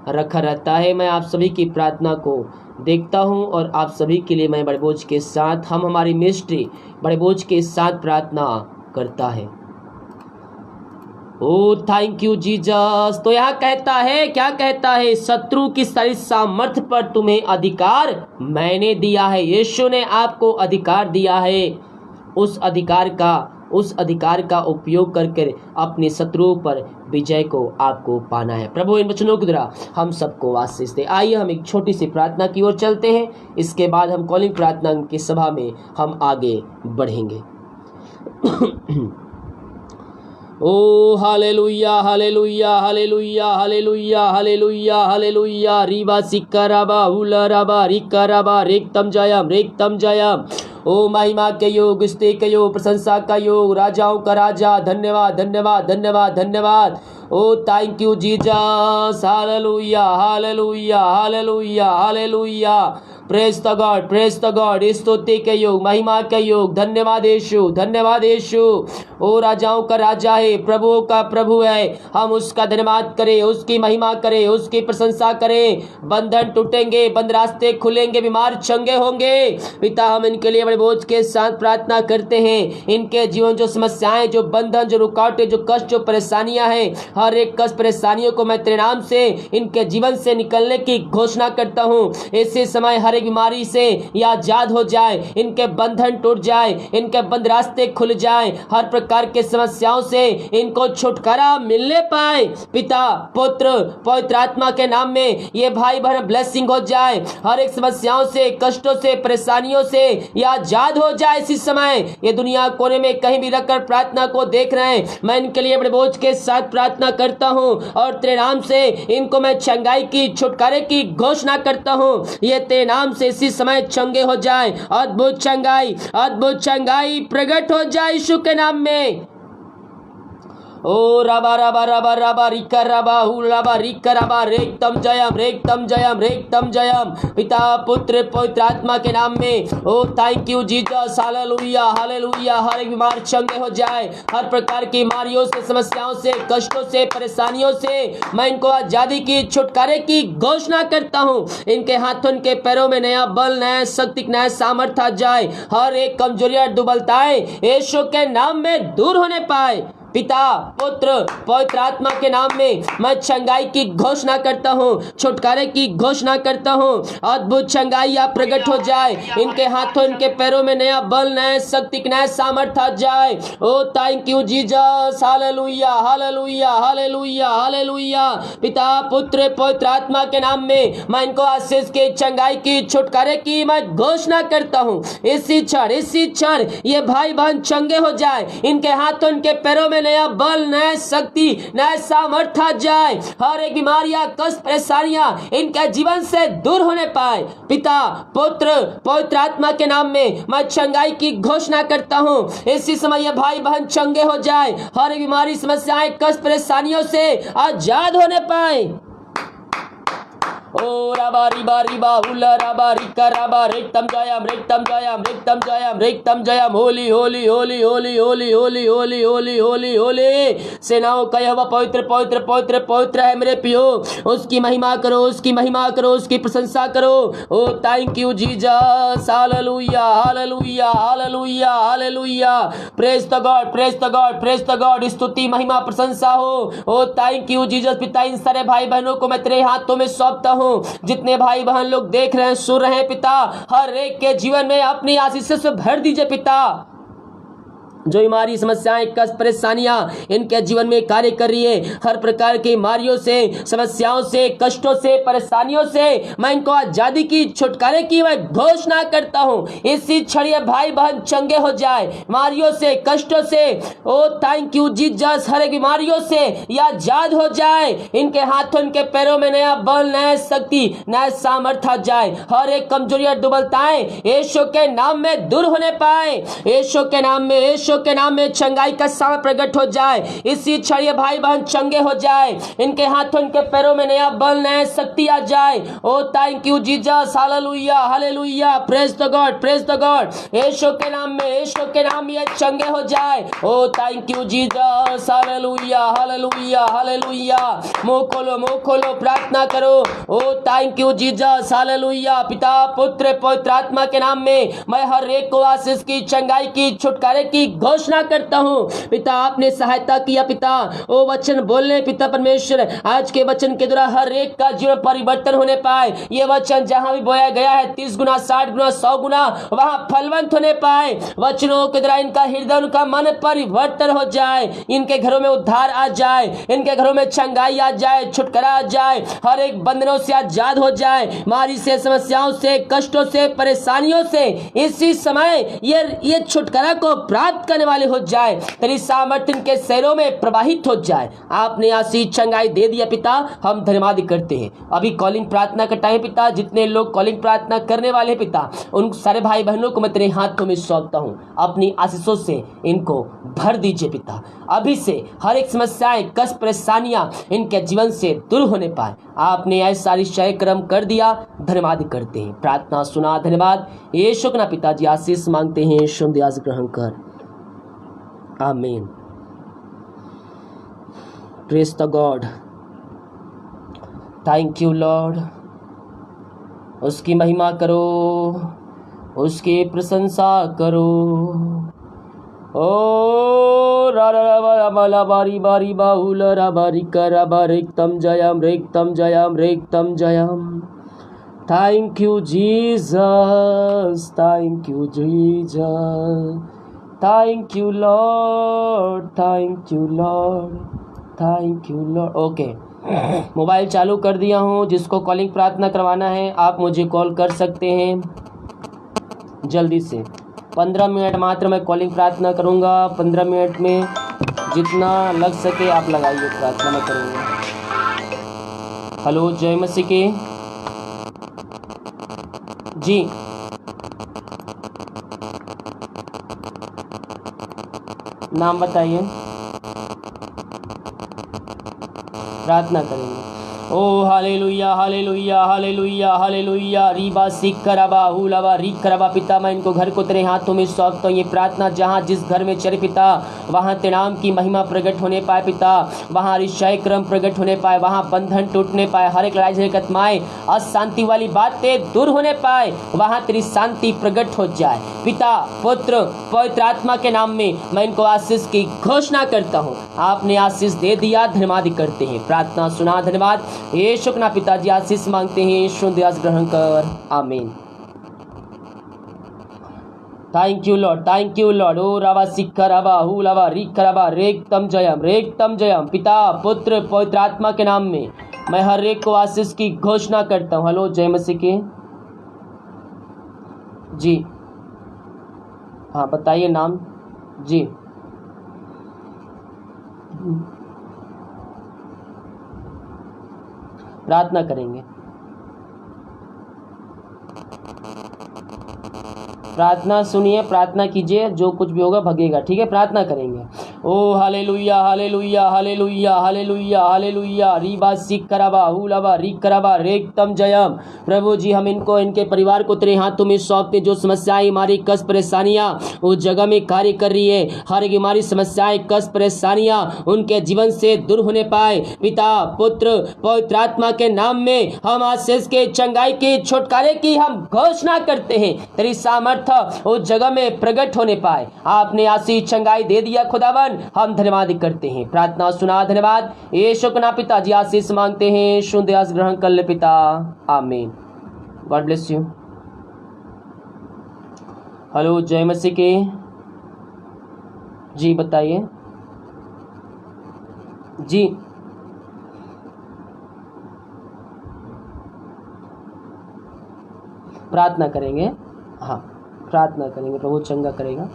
रखा रहता है। मैं आप सभी की प्रार्थना को देखता हूं और आप सभी के लिए मैं बड़े बोझ के साथ, हम हमारी मिनिस्ट्री बड़े बोझ के साथ प्रार्थना करता है। ओ थैंक यू जीसस। तो यहाँ कहता है, क्या कहता है? शत्रु की सारी सामर्थ्य पर तुम्हें अधिकार मैंने दिया है। यीशु ने आपको अधिकार दिया है। उस अधिकार का उपयोग करके अपने शत्रुओं पर विजय को आपको पाना है। प्रभु इन वचनों के द्वारा हम सबको आशीष दे। आइए हम एक छोटी सी प्रार्थना की ओर चलते हैं, इसके बाद हम कॉलिंग प्रार्थना की सभा में हम आगे बढ़ेंगे। ओ hallelujah hallelujah hallelujah hallelujah hallelujah hallelujah. रीबा सिक्काराबा हुलाराबा रिक्काराबा रेक्तम जयम। ओ महिमा के योग, स्तुति के योग, प्रशंसा का योग, राजाओं का राजा। धन्यवाद धन्यवाद धन्यवाद धन्यवाद। ओ थैंक यू जीसस। हालेलुया हालेलुया हालेलुया हालेलुया। Praise the God, praise the God. स्तुति के योग, महिमा के योग। धन्यवाद यीशु, धन्यवाद यीशु। ओ राजाओं का राजा है, प्रभुओं का प्रभु है। हम उसका धन्यवाद करें, उसकी महिमा करें, उसकी प्रशंसा करें। बंधन टूटेंगे, बंद रास्ते खुलेंगे, बीमार चंगे होंगे। पिता हम इनके लिए बड़े बोझ के साथ प्रार्थना करते हैं। इनके जीवन जो समस्याएं, जो बंधन, जो रुकावटें, जो कष्ट, जो परेशानियां हैं, हर एक कष्ट परेशानियों को मैं तेरे नाम से इनके जीवन से निकलने की घोषणा करता हूँ। इसी समय हर एक बीमारी से ये आजाद हो जाए, इनके बंधन टूट जाए, इनके बंद रास्ते खुल जाए, हर प्रकार के समस्याओं से इनको छुटकारा मिलने पाए। पिता पुत्र पवित्र आत्मा के नाम में ये भाई बहन ब्लेसिंग हो जाए। हर एक समस्याओं से, कष्टों से, परेशानियों से ये आजाद हो जाए। इसी समय ये दुनिया कोने में कहीं भी रखकर प्रार्थना को देख रहे हैं, मैं इनके लिए बड़े बोझ के साथ प्रार्थना करता हूँ और तेरे नाम से इनको मैं चंगाई की, छुटकारे की घोषणा करता हूँ। ये तेरे नाम से इसी समय चंगे हो जाए। अद्भुत चंगाई प्रकट हो जाए यीशु के नाम में। ओ रबा रबा रबा रबा रिका रबा हु रबा रिका रबा रेक्तम जयम। पिता पुत्र पवित्र आत्मा के नाम में। ओ थैंक यू जीसस। हालेलुया हालेलुया। हर एक बीमार चंगे हो जाए, हर प्रकार की बीमारियों से, समस्याओं से, कष्टों से, परेशानियों से मैं इनको आजादी की, छुटकारे की घोषणा करता हूँ। इनके हाथों, इनके पैरों में नया बल, नया शक्ति, नया सामर्थ्य आ जाए। हर एक कमजोरियां, दुर्बलताएं यीशु के नाम में दूर होने पाए। पिता पुत्र पवित्र आत्मा के नाम में मैं चंगाई की घोषणा करता हूँ, छुटकारे की घोषणा करता हूँ। अद्भुत चंगाई आप प्रकट हो जाए। इनके हाथों, इनके पैरों में नया बल, नया शक्ति, नया सामर्थ्य आ जाए। ओ थैंक यू जीसस। हालेलुया हालेलुया हालेलुया हालेलुया। पिता पुत्र पवित्र आत्मा के नाम में मैं इनको आशीष के, चंगाई की, छुटकारे की मैं घोषणा करता हूँ। इसी क्षण ये भाई बहन चंगे हो जाए। इनके हाथों, इनके पैरों में नया बल, नया शक्ति, नया सामर्थ्य आ जाए। हर एक बीमारियां, कष्ट, परेशानियां इनके जीवन से दूर होने पाए। पिता पुत्र पवित्र आत्मा के नाम में मैं चंगाई की घोषणा करता हूँ। इसी समय ये भाई बहन चंगे हो जाए, हर एक बीमारी, समस्याएं, कष्ट, परेशानियों से आजाद होने पाए। ओ राबा रिबा रिबा हुला राबा रिका राबा रिक्तम जयम रिक्तम जयम रिक्तम जयम रिक्तम Jayam. Holi holy holy holy holy holy holy holy holy Holi. सेनाओं का यहोवा पवित्र पवित्र पवित्र पवित्र है मेरे पियो। उसकी महिमा करो, उसकी महिमा करो, उसकी प्रशंसा करो। ओ थैंक यू जीसस, हालेलुया हालेलुया हालेलुया हालेलुया। Praise the God, praise the God, praise the God. स्तुति महिमा प्रशंसा हो। ओ थैंक यू जीसस। पिता इन सारे भाई बहनों को मैं तेरे हाथों में सौंपता हूँ। जितने भाई बहन लोग देख रहे हैं, सुन रहे हैं पिता, हर एक के जीवन में अपनी आशीषों से भर दीजिए पिता। जो बीमारी, समस्याएं, कष्ट, परेशानियां इनके जीवन में कार्य कर रही है, हर प्रकार की बीमारियों से, समस्याओं से, कष्टों से, परेशानियों से मैं इनको आजादी की, छुटकारे की मैं घोषणा करता हूं। इसी क्षण ये भाई बहन चंगे हो जाए बीमारियों से, कष्टों से। ओ थैंक यू जीसस। हर एक बीमारियों से या आजाद हो जाए। इनके हाथों, इनके पैरों में नया बल, नया शक्ति, नया सामर्थ्य आ जाए। हर एक कमजोरियां, दुर्बलताएं यीशु के नाम में दूर होने पाए। यीशु के नाम में, यीशु के नाम में चंगाई का सामर्थ्य प्रकट हो जाए। इसी क्षण ये भाई बहन चंगे हो जाए। इनके हाथों, इनके पैरों में नया बल, नया शक्ति आ जाए। ओ थैंक यू जीसस, हालेलुया हालेलुया। Praise the God, praise the God. Yeshu के नाम में, यीशु के नाम में ये चंगे हो जाए। ओ थैंक यू जीसस, हालेलुया हालेलुया हालेलुया। मुंह खोलो, मुंह खोलो, प्रार्थना करो। ओ थैंक यू जीसस, हालेलुया। पिता, पुत्र, पवित्र आत्मा के नाम में मैं हर एक को आशीष की, चंगाई की, छुटकारे की घोषणा करता हूँ। पिता आपने सहायता किया पिता, ओ वचन बोलने पिता परमेश्वर, आज के वचन के द्वारा हर एक का जीवन परिवर्तन होने पाए। ये वचन जहां भी बोया गया है 30 गुना, 60 गुना, 100 गुना वहां फलवंत होने पाए। वचनों के द्वारा इनका हृदय, उनका मन परिवर्तन हो जाए। इनके घरों में उद्धार आ जाए, इनके घरों में चंगाई आ जाए, छुटकारा आ जाए। हर एक बंधनों से आजाद हो जाए, मारी से, समस्याओं से, कष्टों से, परेशानियों से इसी समय ये छुटकारा को प्राप्त करने वाले हो जाए। तेरी सामर्थ्य इनके शरीरों में प्रवाहित हो जाए। आपने आशीष, चंगाई दे दिया पिता, हम धन्यवाद करते हैं। अभी कॉलिंग प्रार्थना का टाइम पिता, जितने लोग कॉलिंग प्रार्थना करने वाले पिता, उन सारे भाई बहनों को मैं तेरे हाथों में सौंपता हूँ। अपनी आशीषों से इनको भर दीजिए पिता। अभी से हर एक समस्याएं, कष्ट, परेशानियां इनके जीवन से दूर होने पाए। आपने ऐसा निश्चय कर्म कर दिया, धन्यवाद करते हैं। प्रार्थना सुना, धन्यवाद। यीशु के नाम पिताजी आशीष मांगते हैं, यीशु दयास ग्रहण कर, आमीन। Praise the God, thank you Lord. उसकी महिमा करो, उसकी प्रशंसा करो। ओ रा रा रा रा बारी बारी बाहुल रा बारी करा बारिकतम जयम रेक्तम जयम रेक्तम जयम। Thank you Jesus, thank you Jesus, thank you Lord, thank you Lord, thank you Lord. Okay, mobile चालू कर दिया हूँ। जिसको कॉलिंग प्रार्थना करवाना है आप मुझे कॉल कर सकते हैं। जल्दी से 15 मिनट मात्र मैं कॉलिंग प्रार्थना करूँगा। 15 मिनट में जितना लग सके आप लगाइए, प्रार्थना मैं करूँगा। हेलो, जय मसीह की जी। नाम बताइए, प्रार्थना करेंगे। ओ हालेलुया हालेलुया हालेलुया हालेलुया। रीबा सिकरबा हुलबा रिकरबा। पिता मैं इनको घर को तेरे हाथों में सौंपता हूँ। ये प्रार्थना जहाँ जिस घर में चले पिता, वहाँ तेरे नाम की महिमा प्रकट होने पाए पिता। वहाँ ऋषय क्रम प्रकट होने पाए, वहाँ बंधन टूटने पाए, हर एक लड़ाई झगड़े आत्माएं, अशांति वाली बातें दूर होने पाए, वहाँ तेरी शांति प्रकट हो जाए। पिता, पुत्र, पवित्र आत्मा के नाम में मैं इनको आशीष की घोषणा करता हूँ। आपने आशीष दे दिया, धन्यवाद करते हैं। प्रार्थना सुना, धन्यवाद। यीशु के नाम पिताजी आशीष मांगते हैं, यीशु दयास ग्रहण कर, आमीन। Thank you Lord, thank you Lord. ओ रावा सिक्खरावा हुलावा रिखरावा रेक्तम जयम रेक्तम जयम। पिता, पुत्र, पवित्र आत्मा के नाम में मैं हर एक को आशीष की घोषणा करता हूँ। हेलो, जय मसीह की जी। हाँ बताइए नाम जी। प्रार्थना करेंगे, प्रार्थना सुनिए, प्रार्थना कीजिए, जो कुछ भी होगा भगेगा। ठीक है, प्रार्थना करेंगे। ओ hallelujah hallelujah hallelujah hallelujah hallelujah रीबा सिक कराबा हुलाबा रिक कराबा रेक्तम जयम। प्रभु जी हम इनको इनके परिवार को तेरे हाथों में सौंपते, जो समस्याएं हमारी कष्ट परेशानियां उस जगह में कार्य कर रही है, हर एक हमारी समस्याएं कष्ट परेशानियां उनके जीवन से दूर होने पाए। पिता पुत्र पवित्र आत्मा के नाम में हम आशीष के चंगाई के छुटकारे की हम घोषणा करते हैं, तेरी सामर्थ्य उस जगह में प्रकट होने पाए। आपने आशीष चंगाई दे दिया खुदावन, हम धन्यवाद करते हैं। प्रार्थना सुना, धन्यवाद। यीशु के नाम पिताजी आशीष मांगते हैं, शुद्ध आशीष ग्रहण कर ले पिता, आमीन। God bless you. हेलो, जय मसीह के। जी बताइए। जी प्रार्थना करेंगे, हाँ प्रार्थना करेंगे, प्रभु चंगा करेगा।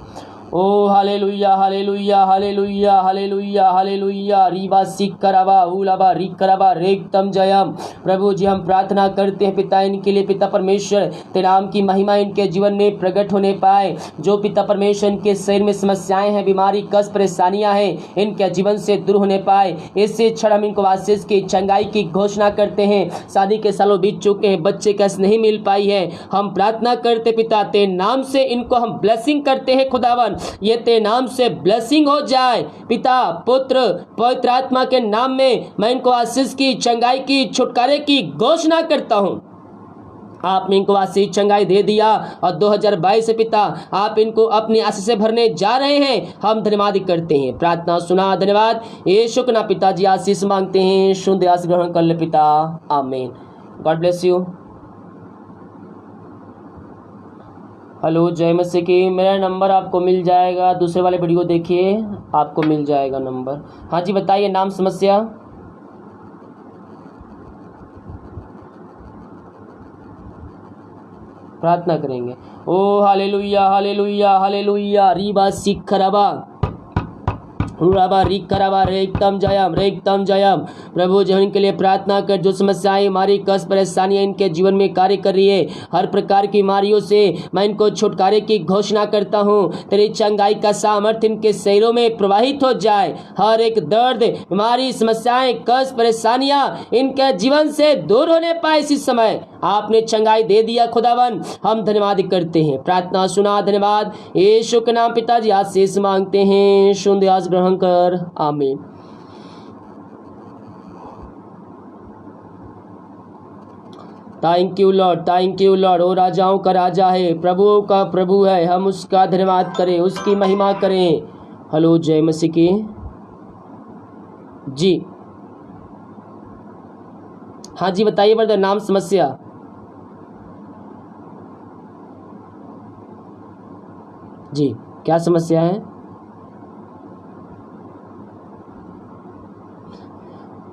ओ hallelujah hallelujah hallelujah hallelujah hallelujah रीबा सिक कराबा उलाबा रिक कराबा रेक्तम जयम। प्रभु जी हम प्रार्थना करते हैं पिता, इनके लिए पिता परमेश्वर तेरे नाम की महिमा इनके जीवन में प्रकट होने पाए। जो पिता परमेश्वर इनके शरीर में समस्याएं हैं, बीमारी कष्ट परेशानियां हैं, इनके जीवन से दूर होने पाए। इससे क्षण हम इनको आशीष की चंगाई की घोषणा करते हैं। शादी के सालों बीत चुके हैं, बच्चे कैसे नहीं मिल पाई है, हम प्रार्थना करते पिता तेरे नाम से इनको हम ब्लेसिंग करते हैं खुदावन, ये तेरे नाम से ब्लेसिंग हो जाए। पिता पुत्र पवित्र आत्मा के नाम में मैं इनको आशीष की चंगाई की छुटकारे की घोषणा करता हूँ। आपने इनको आशीष चंगाई दे दिया और 2022 से पिता आप इनको अपनी आशीष से भरने जा रहे हैं, हम धन्यवाद करते हैं। प्रार्थना सुना, धन्यवाद। यीशु के नाम पिताजी आशीष मांगते हैं, शुद्ध आशीष ग्रहण कर ले पिता, आमीन। God bless you. हेलो, जय मसीह की। मेरा नंबर आपको मिल जाएगा, दूसरे वाले वीडियो देखिए, आपको मिल जाएगा नंबर। हाँ जी बताइए, नाम समस्या। प्रार्थना करेंगे। ओ हालेलुया हालेलुया हालेलुया रीबा सिक खराबा हुराबा रिक कराबा रेक्तम जयम रेक्तम जयम। प्रभु जी इनके लिए प्रार्थना कर, जो समस्याएं हमारी कष्ट परेशानियां इनके जीवन में कार्य कर रही है, हर प्रकार की बीमारियों से मैं इनको छुटकारे की घोषणा करता हूँ। तेरी चंगाई का सामर्थ्य इनके शरीरों में प्रवाहित हो जाए। हर एक दर्द बीमारी समस्याएं कष्ट परेशानियां इनके जीवन से दूर होने पाए। इसी समय आपने चंगाई दे दिया खुदावन, हम धन्यवाद करते हैं। प्रार्थना सुना, धन्यवाद। यीशु के नाम पिताजी आशीष मांगते हैं, शुद्ध आशीष ग्रहण कर, आमीन। Thank you Lord, thank you Lord. वो राजाओं का राजा है, प्रभुओं का प्रभु है, हम उसका धन्यवाद करें, उसकी महिमा करें। हेलो, जय मसीह की। जी हाँ जी बताइए ब्रदर, नाम समस्या। जी क्या समस्या है।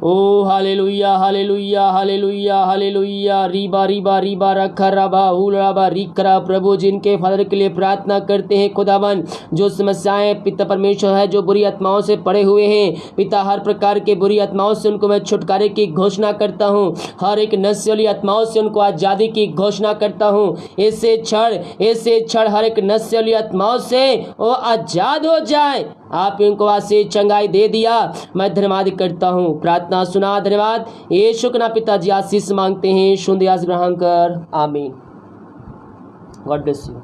ओ हालेलुया हालेलुया हालेलुया हालेलुया रीबा रीबा रीबा रखा रबा हुलराबा रिकरा। प्रभु जिनके फादर के लिए प्रार्थना करते हैं खुदावन, जो समस्याएं पिता परमेश्वर है, जो बुरी आत्माओं से पड़े हुए हैं पिता, हर प्रकार के बुरी आत्माओं से उनको मैं छुटकारे की घोषणा करता हूँ। हर एक नस्यली आत्माओं से उनको आज़ादी की घोषणा करता हूँ। ऐसे क्षण हर एक नस्यली आत्माओं से वो आज़ाद हो जाए। आप इनको आशीष चंगाई दे दिया, मैं धन्यवाद करता हूँ। प्रार्थना सुना, धन्यवाद। यीशु के नाम पिताजी आशीष मांगते हैं, शुद्ध आशीष ग्रहण कर, आमीन। God bless you.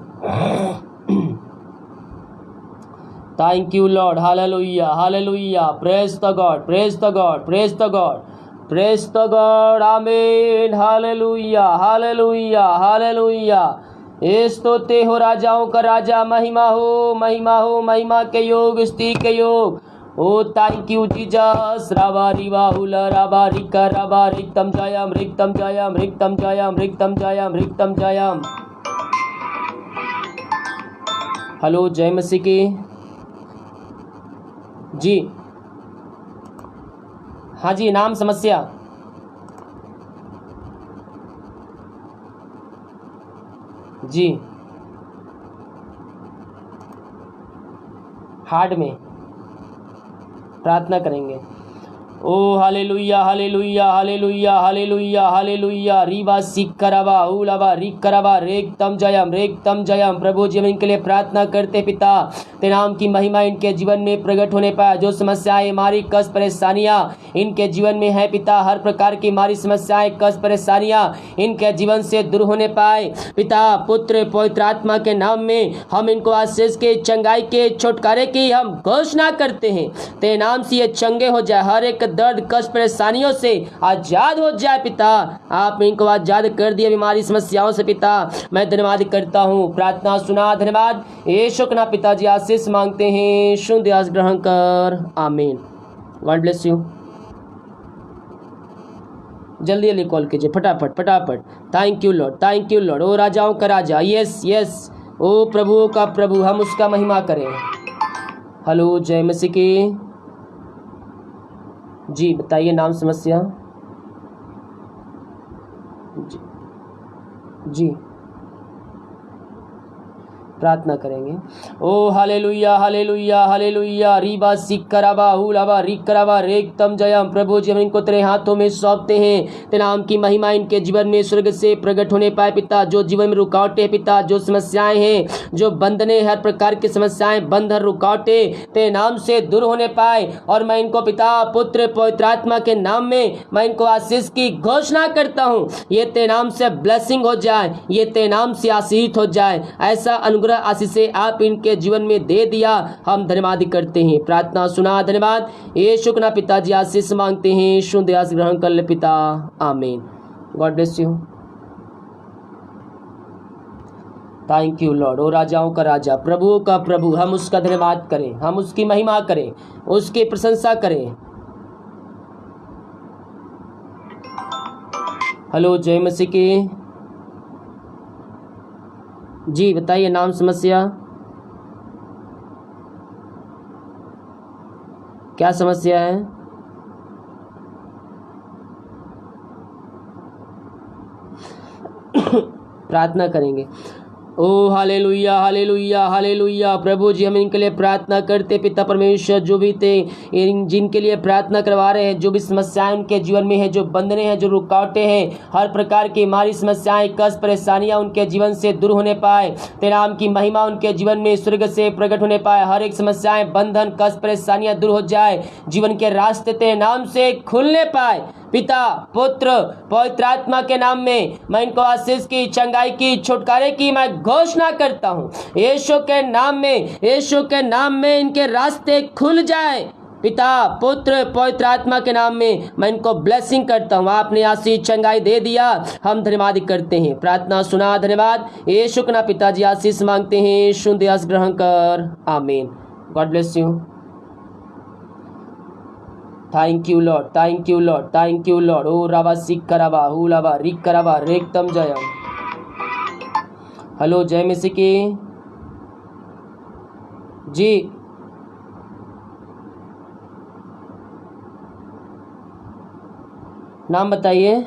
Thank you Lord, हालेलुया हालेलुया। Praise the God, praise the God, praise the God, praise the God, आमीन। हालेलुया हालेलुया हालेलुया। स्तुति हो राजाओं का राजा, महिमा हो महिमा हो, महिमा के योग, स्तुति के योग। ओ थैंक यू जीसस। राबा रिवा हुला राबा रिका राबा रिक्तम जयम रिक्तम जयम रिक्तम जयम रिक्तम जयम रिक्तम जयम। हेलो, जय मसीह की। जी हाँ जी, नाम समस्या। जी हार्ट में प्रार्थना करेंगे। ओ हालेलुया हालेलुया हालेलुया हालेलुया हालेलुया रीवा सिकरवा उलवा रिकरवा रेक्तम जयम। प्रभु जी हम इनके लिए प्रार्थना करते पिता, तेरे नाम की महिमा इनके जीवन में प्रकट होने पाए। जो समस्याएं हमारी कष्ट परेशानियां इनके जीवन में है पिता, हर प्रकार की हमारी समस्याएं कष्ट परेशानियां इनके जीवन से दूर होने पाए पिता। पुत्र पवित्र आत्मा के नाम में हम इनको आशीष के, चंगाई के, छुटकारे की हम घोषणा करते हैं। तेरे नाम से ये चंगे हो जाए, हर एक दर्द कष्ट परेशानियों से आजाद हो जाए पिता। आप इनको आजाद कर दिए बीमारी समस्याओं से पिता। मैं धन्यवाद करता हूँ, प्रार्थना सुना, धन्यवाद यीशु के नाम पिताजी आशीष मांगते हैं, शुद्ध आशीष ग्रहण कर, आमीन। God bless you. जल्दी जल्दी कॉल कीजिए, फटाफट फटाफट। Thank you Lord, thank you Lord. ओ राजाओं का राजा, यस यस, ओ प्रभुओं का प्रभु, हम उसका महिमा करें। हेलो, जय मसीह की। जी बताइए नाम समस्या। जी प्रार्थना करेंगे। ओ हालेलुया हालेलुया हालेलुया रीबा सिकरवा उलवा रिकरवा रेक्तम जयम। प्रभु जी हम इनको तेरे हाथों में सौंपते हैं, तेरे नाम की महिमा इनके जीवन में स्वर्ग से प्रकट होने पाए पिता। जो जीवन में रुकावटें पिता, जो समस्याएं हैं, जो बंधने, हर प्रकार की समस्याएं, बंधन, रुकावटें तेरे नाम से दूर होने पाए। और मैं इनको पिता पुत्र पवित्र आत्मा के नाम में मैं इनको आशीष की घोषणा करता हूँ। ये तेरे नाम से ब्लेसिंग हो जाए, ये तेरे नाम से आशीष हो जाए। ऐसा अनुग्रह आशीष से आप इनके जीवन में दे दिया, हम धन्यवाद करते हैं। प्रार्थना सुना, धन्यवाद यीशु के नाम पिताजी आशीष मांगते हैं, शुद्ध आशीष ग्रहण कर ले पिता, आमीन। God bless you. Thank you Lord. ओ राजाओं का राजा, प्रभुओं का प्रभु, हम उसका धन्यवाद करें, हम उसकी महिमा करें, उसकी प्रशंसा करें। हेलो, जय मसीह की। जी बताइए नाम समस्या, क्या समस्या है। प्रार्थना करेंगे। ओ हालेलुया हालेलुया हालेलुया। प्रभु जी हम इनके लिए प्रार्थना करते पिता परमेश्वर, जो भी थे जिनके लिए प्रार्थना करवा रहे हैं, जो भी समस्याएं उनके जीवन में है, जो बंधने हैं, जो रुकावटें हैं, हर प्रकार की हमारी समस्याएं कष्ट परेशानियां उनके जीवन से दूर होने पाए। तेरे नाम की महिमा उनके जीवन में स्वर्ग से प्रकट होने पाए। हर एक समस्याएं, बंधन, कष्ट परेशानियां दूर हो जाए, जीवन के रास्ते तेरे नाम से खुलने पाए पिता पुत्र पवित्र आत्मा के नाम में मैं इनको आशीष की, चंगाई की, छुटकारे की मैं घोषणा करता हूँ। यीशु के नाम में, यीशु के नाम में इनके रास्ते खुल जाए पिता पुत्र पवित्र आत्मा के नाम में मैं इनको ब्लेसिंग करता हूँ। आपने आशीष चंगाई दे दिया, हम धन्यवाद करते हैं। प्रार्थना सुना, धन्यवाद यीशु के नाम पिताजी आशीष मांगते हैं, शुद्ध आशीष ग्रहण कर, आमीन। God bless you. Thank you Lord, thank you Lord, thank you Lord. ओ रवा सिकरवा उलवा रिकरवा रेक्तम जयम। हेलो, जय मसीह की। जी नाम बताइए।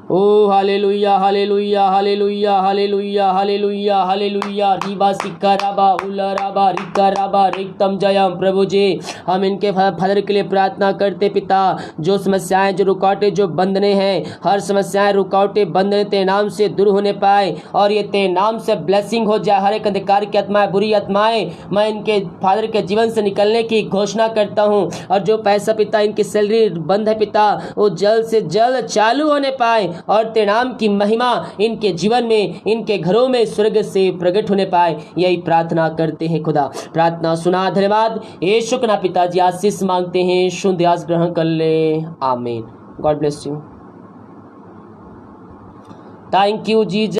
ओ hallelujah hallelujah hallelujah hallelujah hallelujah hallelujah रीबा सिकरवा उलरवा रिकरवा रेक्तम जयम। प्रभु जी हम इनके फादर के लिए प्रार्थना करते पिता, जो समस्याएं, जो रुकावटें, जो बंधने हैं, हर समस्याएं, रुकावटें, बंधने तेरे नाम से दूर होने पाए और ये तेरे नाम से ब्लेसिंग हो जाए। हर एक अंधकार की आत्माएं, बुरी आत्माएं मैं इनके फादर के जीवन से निकलने की घोषणा करता हूँ। और जो पैसा पिता इनकी सैलरी बंद है पिता, वो जल्द से जल्द चालू होने पाए और तेरे नाम की महिमा इनके जीवन में, इनके घरों में स्वर्ग से प्रकट होने पाए। यही प्रार्थना करते हैं खुदा। प्रार्थना सुना, धन्यवाद यीशु के नाम पिताजी आशीष मांगते हैं, शुद्ध आशीष ग्रहण कर ले, आमीन। God bless you. Thank you Jesus.